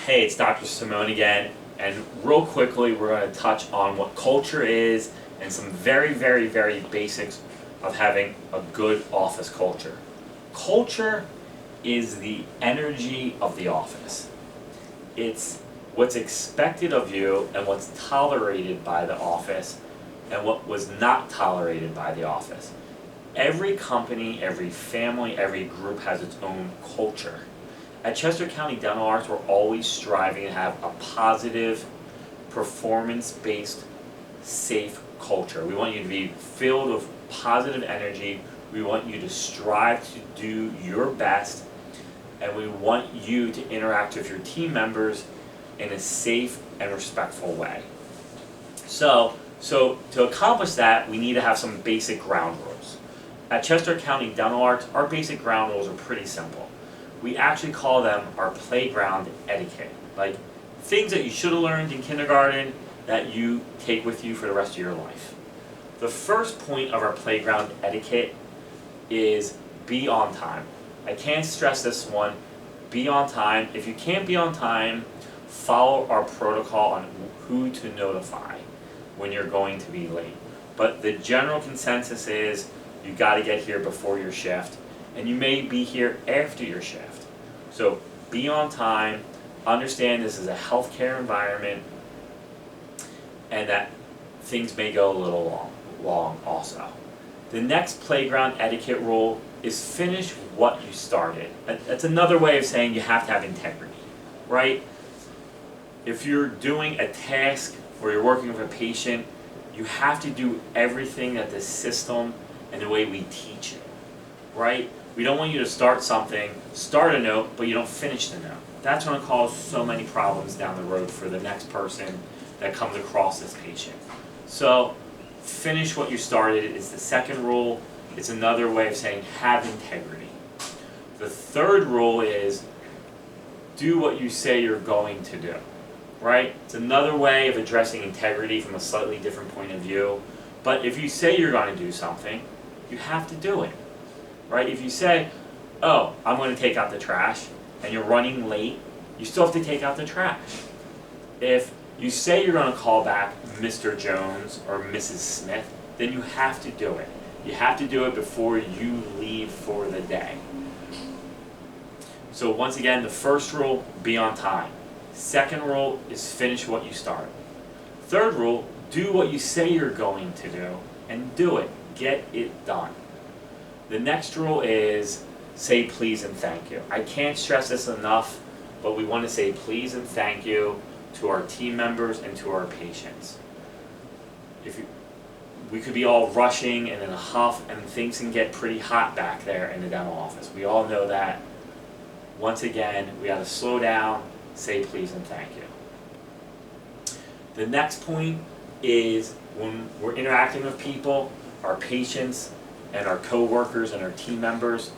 Hey, it's Dr. Simone again, and real quickly we're going to touch on what culture is and some very basics of having a good office culture. Culture is the energy of the office. It's what's expected of you and what's tolerated by the office and what was not tolerated by the office. Every company, every family, every group has its own culture. At Chester County Dental Arts, we're always striving to have a positive, performance-based, safe culture. We want you to be filled with positive energy. We want you to strive to do your best, and we want you to interact with your team members in a safe and respectful way. So to accomplish that, we need to have some basic ground rules. At Chester County Dental Arts, our basic ground rules are pretty simple. We actually call them our playground etiquette, like things that you should have learned in kindergarten that you take with you for the rest of your life. The first point of our playground etiquette is be on time. I can't stress this one, be on time. If you can't be on time, follow our protocol on who to notify when you're going to be late. But the general consensus is you got to get here before your shift, and you may be here after your shift. So be on time, understand this is a healthcare environment, and that things may go a little long also. The next playground etiquette rule is finish what you started. That's another way of saying you have to have integrity, right? If you're doing a task or you're working with a patient, you have to do everything that the system and the way we teach it, right? We don't want you to start a note, but you don't finish the note. That's going to cause so many problems down the road for the next person that comes across this patient. So finish what you started is the second rule. It's another way of saying have integrity. The third rule is do what you say you're going to do, right? It's another way of addressing integrity from a slightly different point of view. But if you say you're going to do something, you have to do it. Right? If you say, oh, I'm going to take out the trash, and you're running late, you still have to take out the trash. If you say you're going to call back Mr. Jones or Mrs. Smith, then you have to do it. You have to do it before you leave for the day. So once again, the first rule, be on time. Second rule is finish what you start. Third rule, do what you say you're going to do, and do it. Get it done. The next rule is say please and thank you. I can't stress this enough, but we want to say please and thank you to our team members and to our patients. We could be all rushing and in a huff, and things can get pretty hot back there in the dental office. We all know that. Once again, we got to slow down, say please and thank you. The next point is when we're interacting with people, our patients, and our co-workers and our team members,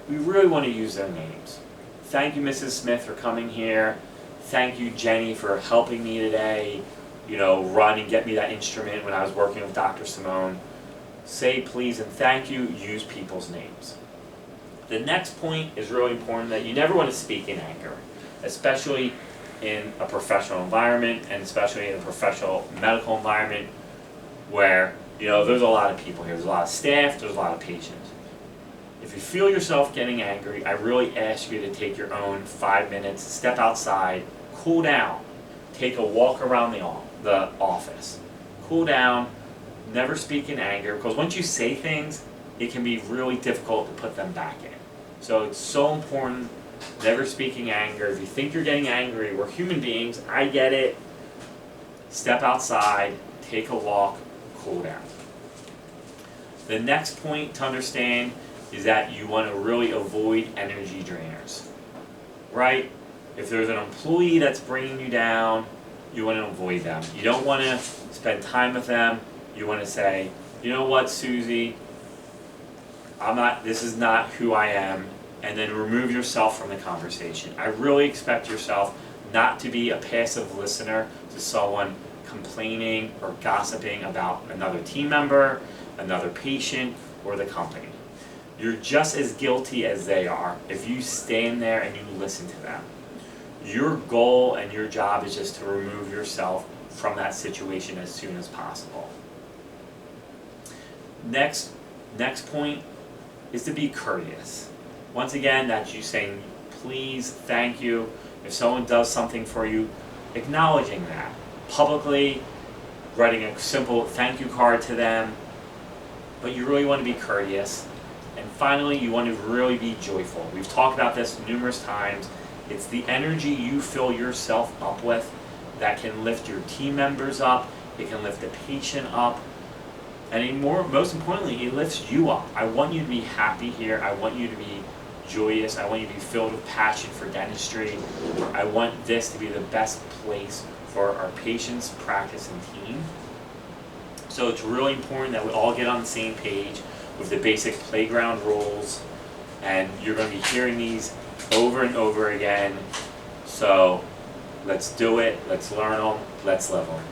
we really want to use their names. Thank you, Mrs. Smith, for coming here. Thank you, Jenny, for helping me today, run and get me that instrument when I was working with Dr. Simone. Say please and thank you, use people's names. The next point is really important, that you never want to speak in anger, especially in a professional environment and especially in a professional medical environment where there's a lot of people here. There's a lot of staff, there's a lot of patients. If you feel yourself getting angry, I really ask you to take your own 5 minutes, step outside, cool down, take a walk around the office. Cool down, never speak in anger, because once you say things, it can be really difficult to put them back in. So it's so important, never speaking anger. If you think you're getting angry, we're human beings, I get it. Step outside, take a walk, cool down. The next point to understand is that you want to really avoid energy drainers, right? If there's an employee that's bringing you down, you want to avoid them. You don't want to spend time with them. You want to say, you know what, Susie, this is not who I am, and then remove yourself from the conversation. I really expect yourself not to be a passive listener to someone complaining or gossiping about another team member, another patient, or the company. You're just as guilty as they are if you stand there and you listen to them. Your goal and your job is just to remove yourself from that situation as soon as possible. Next point is to be courteous. Once again, that's you saying please, thank you. If someone does something for you, acknowledging that publicly, writing a simple thank you card to them. But you really want to be courteous. And finally, you want to really be joyful. We've talked about this numerous times. It's the energy you fill yourself up with that can lift your team members up, it can lift the patient up, and most importantly, it lifts you up. I want you to be happy here. I want you to be joyous. I want you to be filled with passion for dentistry. I want this to be the best place for our patients, practice, and team. So it's really important that we all get on the same page with the basic playground rules, and you're going to be hearing these over and over again. So let's do it, let's learn them, let's live them.